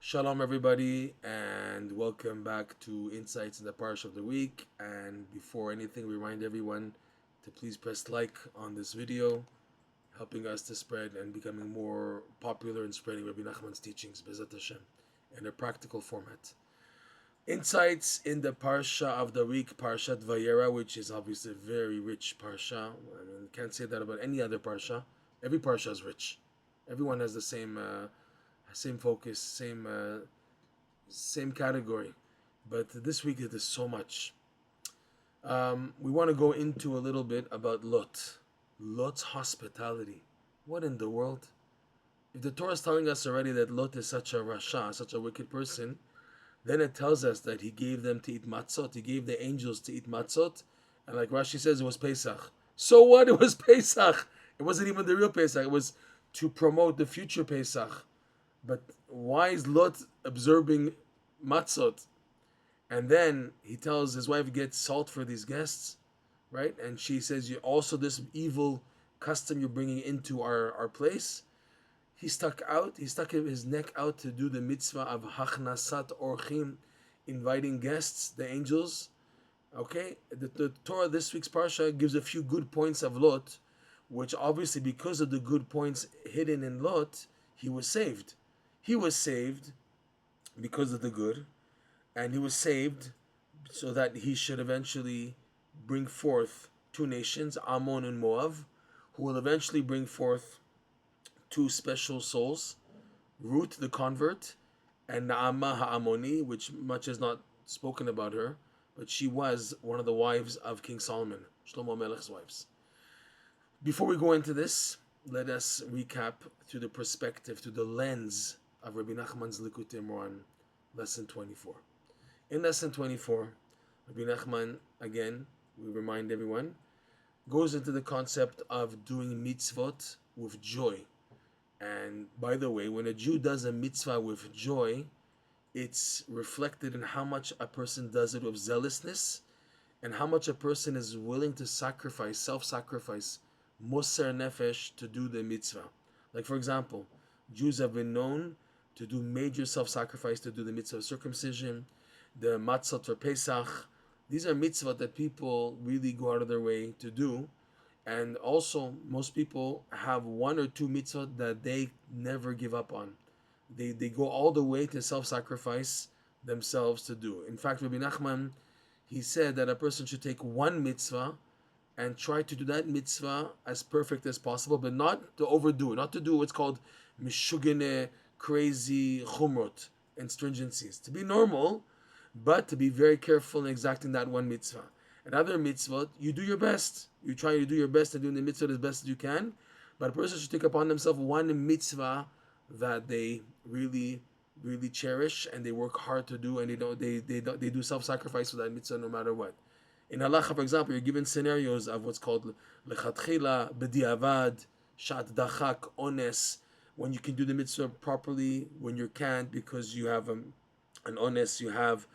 Shalom, everybody, and welcome back to Insights in the Parsha of the Week. And before anything, we remind everyone to please press like on this video, helping us to spread and becoming more popular in spreading Rebbe Nachman's teachings, Bezat Hashem, in a practical format. Insights in the Parsha of the Week, Parshat Vayeira, which is obviously a very rich Parsha. I mean, can't say that about any other Parsha. Every Parsha is rich. Everyone has the same focus, same category. But this week it is so much. We want to go into a little bit about Lot's hospitality. What in the world? If the Torah is telling us already that Lot is such a rasha, such a wicked person, then it tells us that he gave them to eat matzot. He gave the angels to eat matzot. And like Rashi says, it was Pesach. So what? It was Pesach. It wasn't even the real Pesach. It was to promote the future Pesach. But why is Lot observing matzot? And then he tells his wife, get salt for these guests, right? And she says, you also this evil custom you're bringing into our place. He stuck his neck out to do the mitzvah of hachnasat orchim, inviting guests, the angels. Okay, the Torah this week's parsha gives a few good points of Lot, which obviously because of the good points hidden in Lot, he was saved. He was saved because of the good, and he was saved so that he should eventually bring forth two nations, Ammon and Moab, who will eventually bring forth two special souls, Ruth the convert, and Naamah ha'Ammoni, which much is not spoken about her, but she was one of the wives of King Solomon, Shlomo Melech's wives. Before we go into this, let us recap through the perspective, through the lens of Rebbe Nachman's Likutei Moharan, lesson 24. In lesson 24, Rebbe Nachman, again, we remind everyone, goes into the concept of doing mitzvot with joy. And by the way, when a Jew does a mitzvah with joy, it's reflected in how much a person does it with zealousness and how much a person is willing to sacrifice, self-sacrifice, moser nefesh, to do the mitzvah. Like for example, Jews have been known to do major self-sacrifice to do the mitzvah of circumcision, the matzah for Pesach. These are mitzvot that people really go out of their way to do. And also, most people have one or two mitzvot that they never give up on. They go all the way to self-sacrifice themselves to do. In fact, Rebbe Nachman, he said that a person should take one mitzvah and try to do that mitzvah as perfect as possible, but not to overdo it, not to do what's called mishugene, crazy chumrot and stringencies. To be normal, but to be very careful in exacting that one mitzvah. And other mitzvot, you do your best. You try to do your best and doing the mitzvah as best as you can. But a person should take upon themselves one mitzvah that they really, really cherish and they work hard to do, and they do self-sacrifice for that mitzvah no matter what. In halacha, for example, you're given scenarios of what's called lechatchila, b'diavad, shat dachak, ones, when you can do the mitzvah properly, when you can't because you have an ones, you have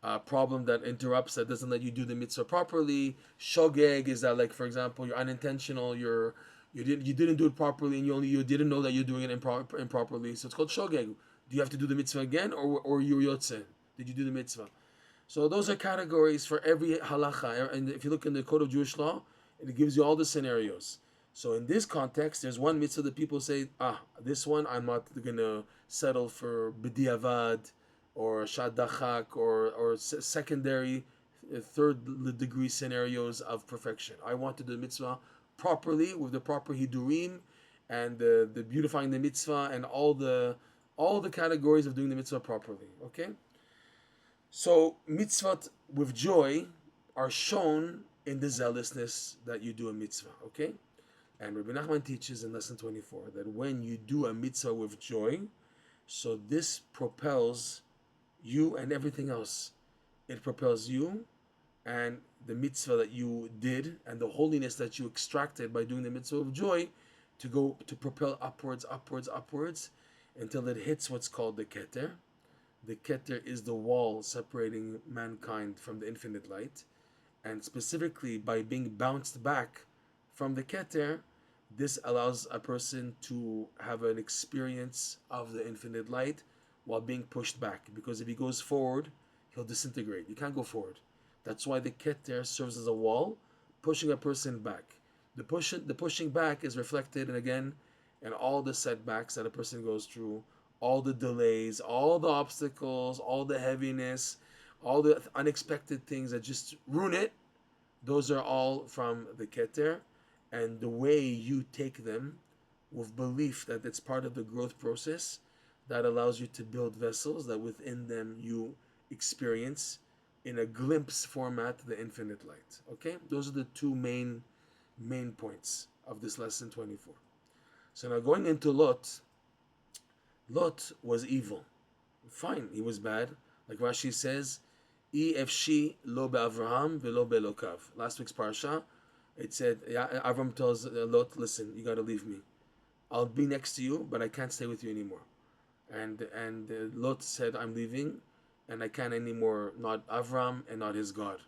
a problem that interrupts, that doesn't let you do the mitzvah properly. Shogeg is that, like for example, you're unintentional, you didn't do it properly, and you didn't know that you're doing it improperly. So it's called shogeg. Do you have to do the mitzvah again, or you're yotze? Did you do the mitzvah? So those are categories for every halacha. And if you look in the Code of Jewish Law, it gives you all the scenarios. So in this context, there's one mitzvah that people say, this one I'm not going to settle for b'diavad or shadachak or secondary, third degree scenarios of perfection. I want to do the mitzvah properly with the proper hidurim and the beautifying the mitzvah and all the categories of doing the mitzvah properly. Okay? So mitzvot with joy are shown in the zealousness that you do a mitzvah. Okay? And Rebbe Nachman teaches in lesson 24 that when you do a mitzvah with joy, so this propels you and everything else. It propels you and the mitzvah that you did and the holiness that you extracted by doing the mitzvah of joy to propel upwards until it hits what's called the Keter. The Keter is the wall separating mankind from the infinite light. And specifically by being bounced back from the Keter, this allows a person to have an experience of the infinite light while being pushed back. Because if he goes forward, he'll disintegrate. You can't go forward. That's why the Keter serves as a wall, pushing a person back. The pushing back is reflected, and again, in all the setbacks that a person goes through, all the delays, all the obstacles, all the heaviness, all the unexpected things that just ruin it. Those are all from the Keter, and the way you take them with belief that it's part of the growth process, that allows you to build vessels that within them you experience in a glimpse format the infinite light. Okay, those are the two main points of this lesson 24. So now going into Lot. Lot was evil. Fine, he was bad. Like Rashi says, EFC lo be'Avraham velo be'Elokav. Last week's parsha, it said, Avram tells Lot, listen, you got to leave me. I'll be next to you, but I can't stay with you anymore. And Lot said, I'm leaving, and I can't anymore, not Avram and not his God.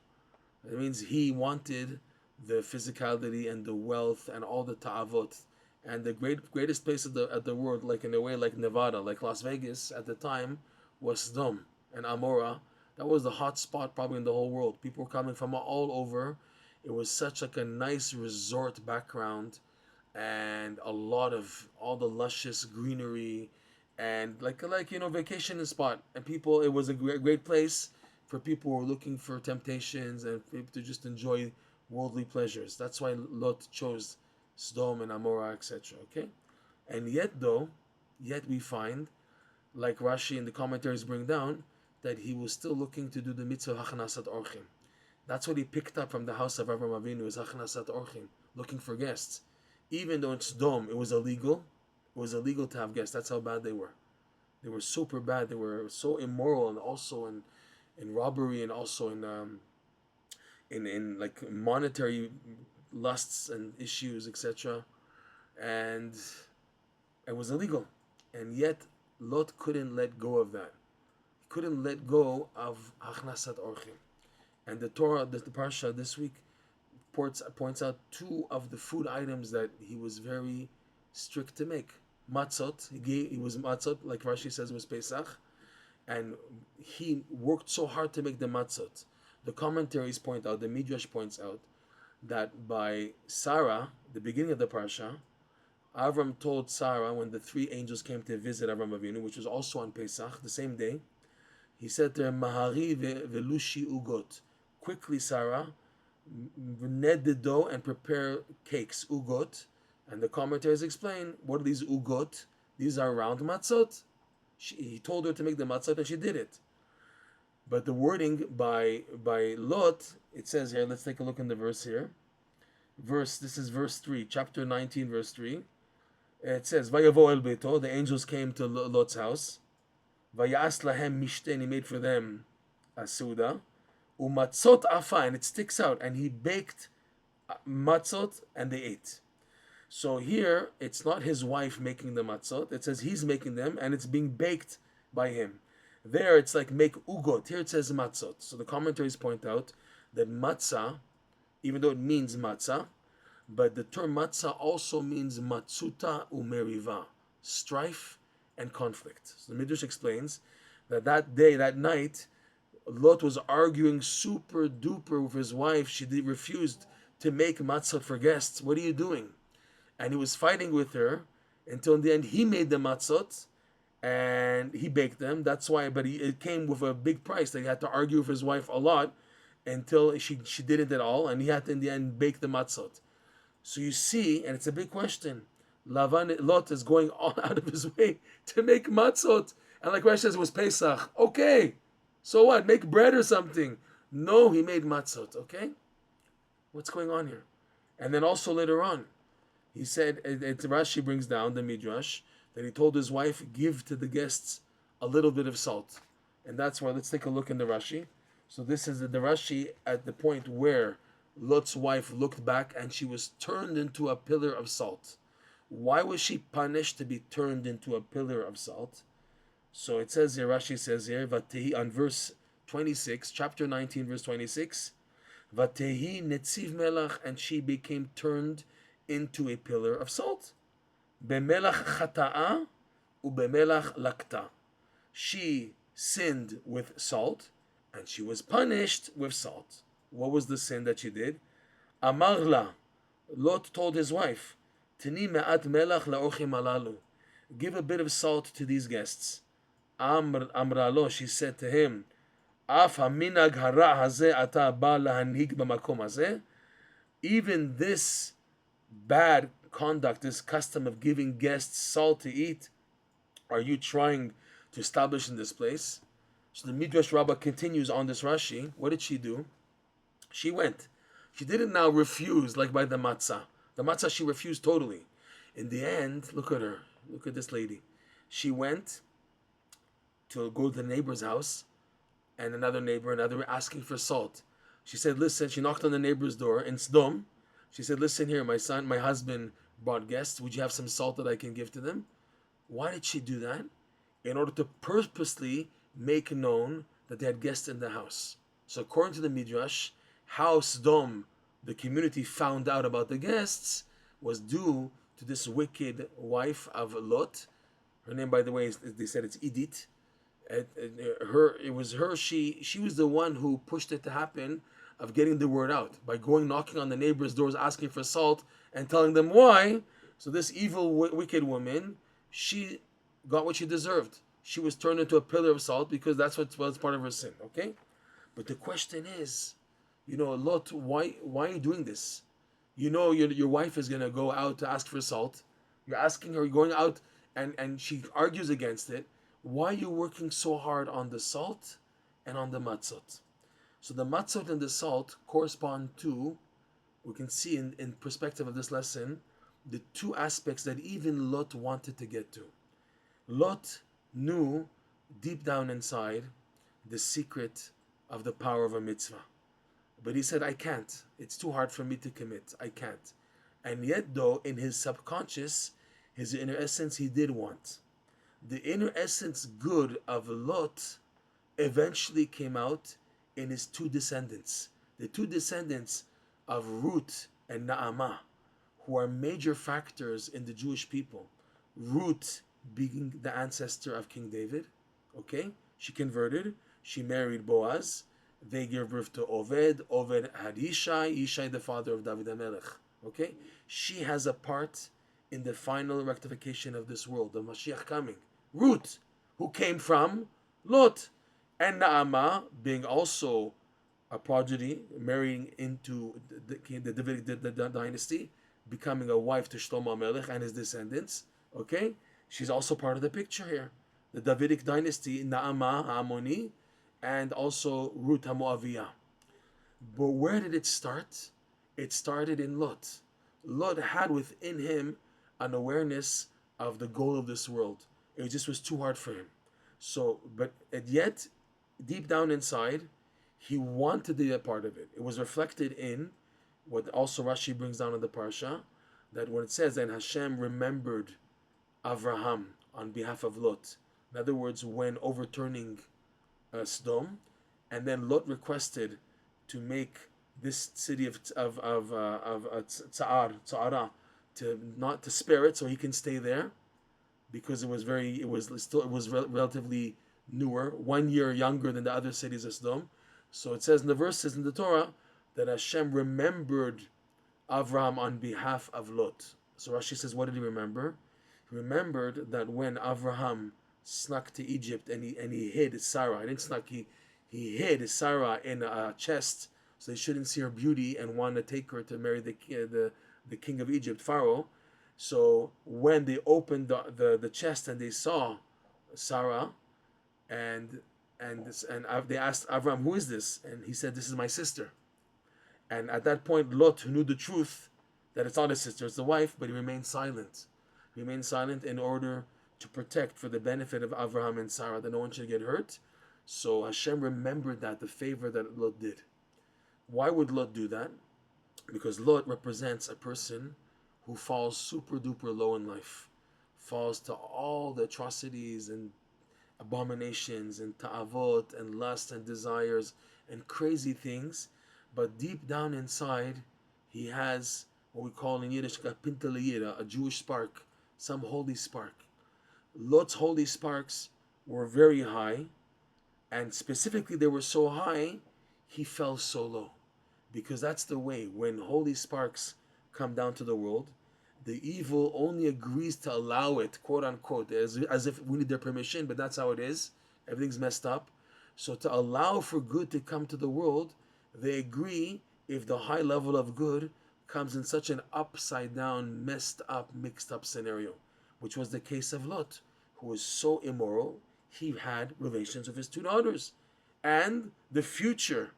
It means he wanted the physicality and the wealth and all the ta'avot. And the greatest place of the world, like in a way like Nevada, like Las Vegas at the time, was Sodom and Amora. That was the hot spot probably in the whole world. People were coming from all over. It was such like a nice resort background, and a lot of all the luscious greenery, and like vacation spot. And people, it was a great place for people who were looking for temptations and people to just enjoy worldly pleasures. That's why Lot chose Sodom and Amorah, etc. Okay, and yet we find, like Rashi and the commentaries bring down, that he was still looking to do the mitzvah hachnasat orchim. That's what he picked up from the house of Avraham Avinu, is hachnasat orchim, looking for guests. Even though in Sodom it was illegal to have guests. That's how bad they were. They were super bad. They were so immoral, and also in robbery, and also in like monetary lusts and issues, etc. And it was illegal. And yet Lot couldn't let go of that. He couldn't let go of Achnasat Orchim. And the Torah, the Parsha this week, points out two of the food items that he was very strict to make. Matzot, he was matzot, like Rashi says, was Pesach. And he worked so hard to make the matzot. The commentaries point out, the Midrash points out, that by Sarah, the beginning of the Parsha, Avram told Sarah, when the three angels came to visit Avram Avinu, which was also on Pesach, the same day, he said to her, Mahari velushi ugot. Quickly, Sarah, knead the dough and prepare cakes, ugot. And the commentaries explain, what are these ugot? These are round matzot. He told her to make the matzot, and she did it. But the wording by Lot, it says here, let's take a look in the verse here. This is verse 3, chapter 19, verse 3. It says, Vayavo el beito, the angels came to Lot's house. Vayas lahem mishte, and he made for them a suda. Umatzot afa, and it sticks out, and he baked matzot, and they ate. So here, it's not his wife making the matzot. It says he's making them, and it's being baked by him. There, it's like make ugot. Here it says matzot. So the commentaries point out that matzah, even though it means matzah, but the term matzah also means matzuta umeriva, strife and conflict. So the Midrash explains that day, that night, Lot was arguing super duper with his wife. She refused to make matzah for guests. What are you doing? And he was fighting with her until in the end he made the matzot and he baked them. That's why, but it came with a big price that he had to argue with his wife a lot until she didn't at all, and he had to in the end bake the matzot. So you see, and it's a big question, Lot is going all out of his way to make matzot. And like Rashi says, it was Pesach. Okay, so what? Make bread or something. No, he made matzot, okay? What's going on here? And then also later on, he said, Rashi brings down the Midrash, that he told his wife, give to the guests a little bit of salt. And that's why, let's take a look in the Rashi. So this is the Rashi at the point where Lot's wife looked back and she was turned into a pillar of salt. Why was she punished to be turned into a pillar of salt? So it says here, Rashi says here, Vatehi, on verse 26, chapter 19, verse 26, Vatehi netziv melach, and she became turned into a pillar of salt. Bemelach chata'a ubemelach lakta. She sinned with salt, and she was punished with salt. What was the sin that she did? Amarla, Lot told his wife, Tini me'at melach la'ochim alalu. Give a bit of salt to these guests. Amralo, she said to him, Af haminag hara hazeh ata ba lahanhig b'makom hazeh. Even this bad conduct, this custom of giving guests salt to eat, are you trying to establish in this place? So the Midrash Rabbah continues on this Rashi. What did she do? She went. She didn't now refuse like by the matzah. The matzah she refused totally. In the end, look at her. Look at this lady. She went to go to the neighbor's house, and another asking for salt. She said, listen, she knocked on the neighbor's door in Sodom. She said, listen here, my husband brought guests. Would you have some salt that I can give to them? Why did she do that? In order to purposely make known that they had guests in the house. So according to the Midrash, how Sodom, the community, found out about the guests was due to this wicked wife of Lot. Her name, by the way, they said it's Edith. It was her. She was the one who pushed it to happen, of getting the word out by going knocking on the neighbors' doors, asking for salt and telling them why. So this evil, wicked woman, she got what she deserved. She was turned into a pillar of salt because that's what was part of her sin. Okay, but the question is, Lot, why are you doing this? Your wife is gonna go out to ask for salt. You're asking her, going out, and she argues against it. Why are you working so hard on the salt and on the matzot? So the matzot and the salt correspond to, we can see in perspective of this lesson, the two aspects that even Lot wanted to get to. Lot knew deep down inside the secret of the power of a mitzvah. But he said, I can't. It's too hard for me to commit. I can't. And yet, though, in his subconscious, his inner essence, he did want. The inner essence good of Lot eventually came out in his two descendants. The two descendants of Ruth and Naamah, who are major factors in the Jewish people. Ruth being the ancestor of King David. Okay? She converted. She married Boaz. They gave birth to Oved. Oved had Yishai. Yishai, the father of David HaMelech. Okay? She has a part in the final rectification of this world, the Mashiach coming. Ruth, who came from Lot. And Naamah, being also a prodigy, marrying into the Davidic dynasty, becoming a wife to Shlomo HaMelech and his descendants. Okay? She's also part of the picture here. The Davidic dynasty, Naamah HaAmoni, and also Ruth HaMoaviyah. But where did it start? It started in Lot. Lot had within him an awareness of the goal of this world. It just was too hard for him. So, but yet, deep down inside, he wanted to be a part of it. It was reflected in what also Rashi brings down in the Parsha, that when it says that Hashem remembered Avraham on behalf of Lot. In other words, when overturning Sodom, and then Lot requested to make this city of Tza'ara to spare it so he can stay there, because it was relatively newer, 1 year younger than the other cities of Sodom. So it says in the verses in the Torah that Hashem remembered Avraham on behalf of Lot. So Rashi says, what did he remember? He remembered that when Avraham snuck to Egypt and he hid Sarah. He didn't snuck, he hid Sarah in a chest so they shouldn't see her beauty and want to take her to marry the king of Egypt, Pharaoh. So when they opened the chest and they saw Sarah, and they asked Avraham, who is this? And he said, this is my sister. And at that point, Lot, who knew the truth, that it's not his sister, it's the wife, but he remained silent. He remained silent in order to protect, for the benefit of Avraham and Sarah, that no one should get hurt. So Hashem remembered that, the favor that Lot did. Why would Lot do that? Because Lot represents a person who falls super duper low in life, falls to all the atrocities and abominations and ta'avot and lust and desires and crazy things, but deep down inside he has what we call in Yiddish a Jewish spark, some holy spark. Lot's holy sparks were very high, and specifically they were so high, he fell so low. Because that's the way, when holy sparks come down to the world, the evil only agrees to allow it, quote unquote, as if we need their permission, but that's how it is. Everything's messed up. So to allow for good to come to the world, they agree if the high level of good comes in such an upside down, messed up, mixed up scenario, which was the case of Lot, who was so immoral, he had relations with his two daughters. And the future,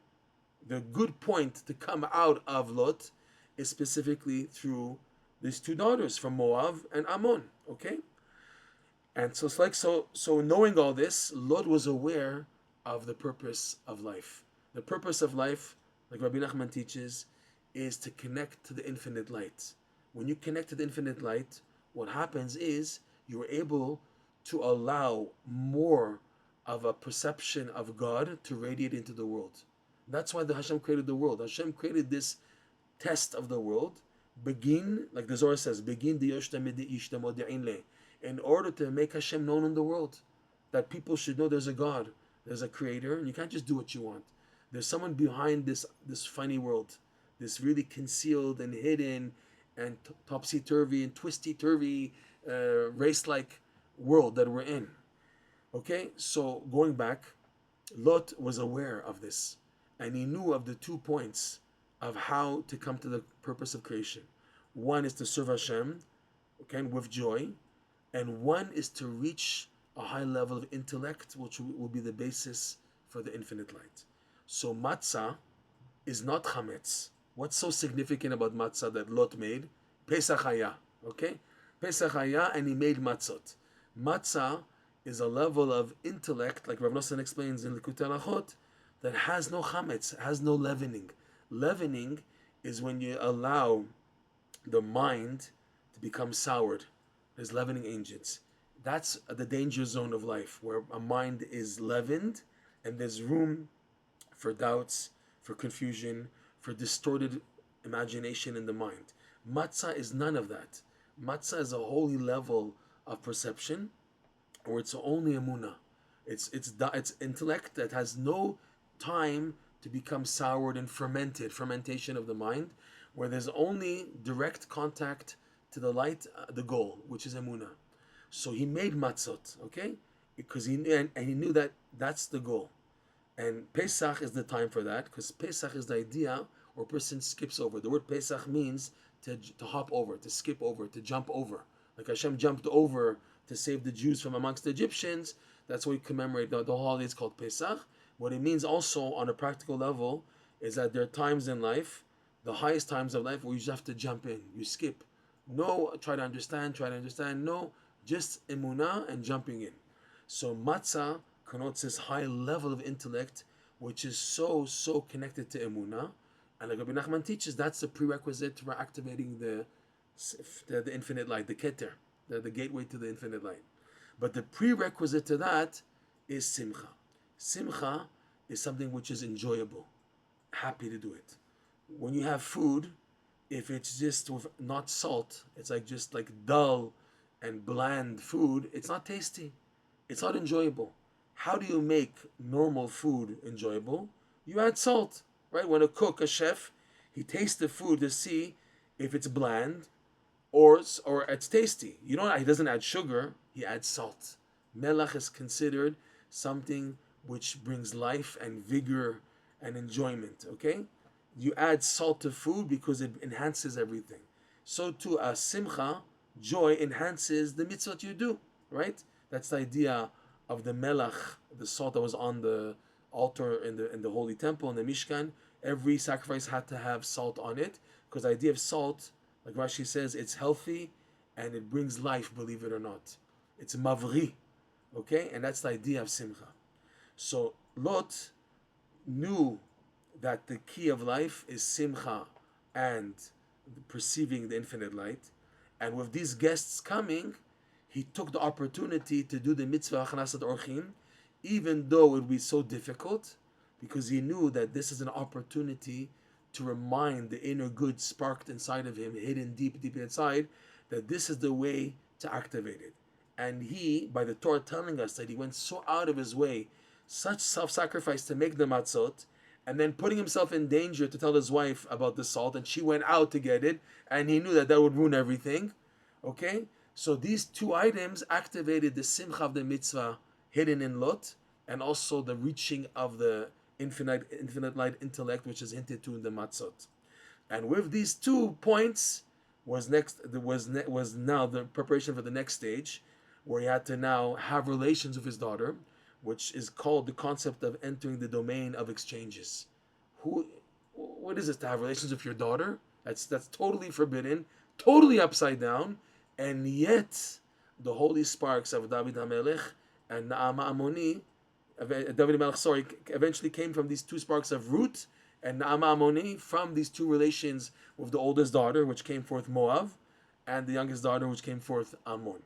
the good point to come out of Lot is specifically through these two daughters from Moab and Ammon. Okay? And so it's like, so knowing all this, Lot was aware of the purpose of life. The purpose of life, like Rebbe Nachman teaches, is to connect to the infinite light. When you connect to the infinite light, what happens is you are able to allow more of a perception of God to radiate into the world. That's why the Hashem created the world. Hashem created this test of the world. Begin, like the Zohar says, begin in order to make Hashem known in the world. That people should know there's a God, there's a creator, and you can't just do what you want. There's someone behind this funny world, this really concealed and hidden and topsy-turvy and twisty-turvy race-like world that we're in. Okay, so going back, Lot was aware of this, and he knew of the 2 points of how to come to the purpose of creation. One is to serve Hashem, okay, with joy, and one is to reach a high level of intellect, which will be the basis for the infinite light. So Matzah is not chametz. What's so significant about Matzah that Lot made? Pesach Haya, okay? Pesach Haya, and he made matzot. Matzah is a level of intellect, like Rav Nosson explains in Likutei Halachot, that has no chametz, has no leavening. Leavening is when you allow the mind to become soured. There's leavening agents. That's the danger zone of life, where a mind is leavened and there's room for doubts, for confusion, for distorted imagination in the mind. Matzah is none of that. Matzah is a holy level of perception, or it's only emunah. It's intellect that has no time to become soured and fermentation of the mind, where there's only direct contact to the light, the goal, which is emunah. So he made matzot, okay? Because he knew that that's the goal. And Pesach is the time for that, because Pesach is the idea where a person skips over. The word Pesach means to hop over, to skip over, to jump over. Like Hashem jumped over to save the Jews from amongst the Egyptians. That's why we commemorate the holiday is called Pesach. What it means also on a practical level is that there are times in life, the highest times of life, where you just have to jump in. You skip. No, try to understand. No, just emunah and jumping in. So matzah connotes this high level of intellect, which is so connected to emunah. And like Rebbe Nachman teaches, that's the prerequisite for activating the infinite light, the Keter, the gateway to the infinite light. But the prerequisite to that is simcha. Simcha is something which is enjoyable, happy to do it. When you have food, if it's just with not salt, it's just like dull and bland food, it's not tasty, it's not enjoyable. How do you make normal food enjoyable? You add salt, right? When a chef, he tastes the food to see if it's bland or it's tasty. He doesn't add sugar, he adds salt. Melach is considered something which brings life and vigor and enjoyment, okay? You add salt to food because it enhances everything. So too, a simcha, joy, enhances the mitzvot you do, right? That's the idea of the melach, the salt that was on the altar in the holy temple, in the Mishkan. Every sacrifice had to have salt on it, because the idea of salt, like Rashi says, it's healthy and it brings life, believe it or not. It's mavri, okay? And that's the idea of simcha. So Lot knew that the key of life is simcha and perceiving the infinite light. And with these guests coming, he took the opportunity to do the mitzvah achnasat orchim, even though it would be so difficult, because he knew that this is an opportunity to remind the inner good sparked inside of him, hidden deep inside, that this is the way to activate it. And he, by the Torah telling us that he went so out of his way, such self-sacrifice to make the matzot, and then putting himself in danger to tell his wife about the salt, and she went out to get it, and he knew that that would ruin everything. Okay? So these two items activated the simcha of the mitzvah hidden in Lot, and also the reaching of the infinite light intellect, which is hinted to in the matzot. And with these 2 points was now the preparation for the next stage, where he had to now have relations with his daughter, which is called the concept of entering the domain of exchanges. What is it to have relations with your daughter? That's totally forbidden, totally upside down, and yet the holy sparks of David HaMelech and Naamah Ammoni, David HaMelech, eventually came from these 2 sparks of Ruth and Naamah Ammoni, from these 2 relations with the oldest daughter, which came forth Moab, and the youngest daughter, which came forth Ammon.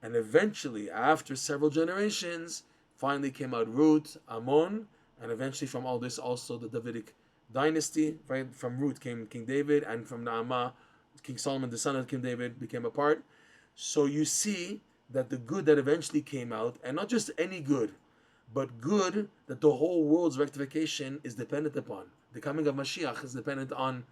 And eventually, after several generations, finally came out Ruth, Ammon, and eventually from all this also the Davidic dynasty. Right? From Ruth came King David, and from Naamah, King Solomon, the son of King David, became a part. So you see that the good that eventually came out, and not just any good, but good that the whole world's rectification is dependent upon. The coming of Mashiach is dependent on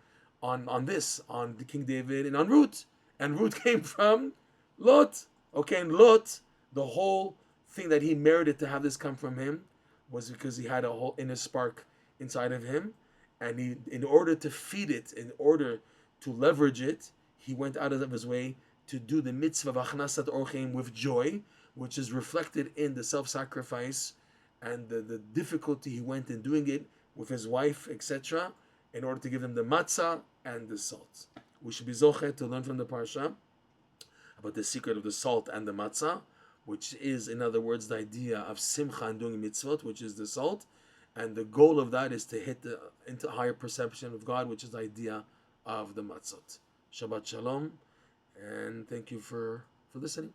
the King David and on Ruth. And Ruth came from Lot. Okay, and Lot, the whole thing that he merited to have this come from him was because he had a whole inner spark inside of him. And he, in order to feed it, in order to leverage it, he went out of his way to do the mitzvah of achnasat orcheim with joy, which is reflected in the self-sacrifice and the difficulty he went in doing it with his wife, etc., in order to give them the matzah and the salt. We should be zoche to learn from the parsha about the secret of the salt and the matzah, which is, in other words, the idea of simcha and doing mitzvot, which is the salt, and the goal of that is to hit into higher perception of God, which is the idea of the matzot. Shabbat shalom, and thank you for listening.